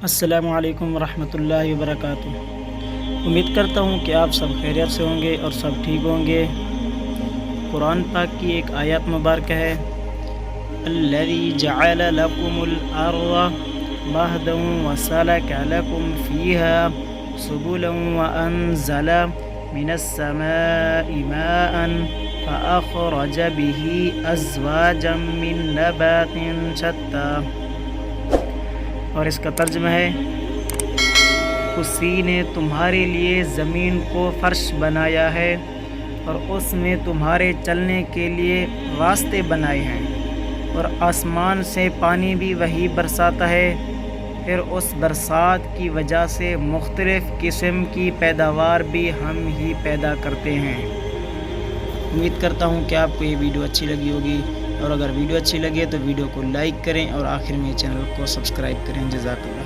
السلام علیکم ورحمۃ اللہ وبرکاتہ۔ امید کرتا ہوں کہ آپ سب خیریت سے ہوں گے اور سب ٹھیک ہوں گے۔ قرآن پاک کی ایک آیت مبارکہ ہے، الذی جعل لکم الارض مہدا وسلک لکم فیہا سبلا وانزل من السماء ماء فاخرج به ازواجا من نبات شتى۔ اور اس کا ترجمہ ہے، اسی نے تمہارے لیے زمین کو فرش بنایا ہے اور اس میں تمہارے چلنے کے لیے راستے بنائے ہیں، اور آسمان سے پانی بھی وہی برساتا ہے، پھر اس برسات کی وجہ سے مختلف قسم کی پیداوار بھی ہم ہی پیدا کرتے ہیں۔ امید کرتا ہوں کہ آپ کو یہ ویڈیو اچھی لگی ہوگی، اور اگر ویڈیو اچھی لگے تو ویڈیو کو لائک کریں اور آخر میں چینل کو سبسکرائب کریں۔ جزاک اللہ۔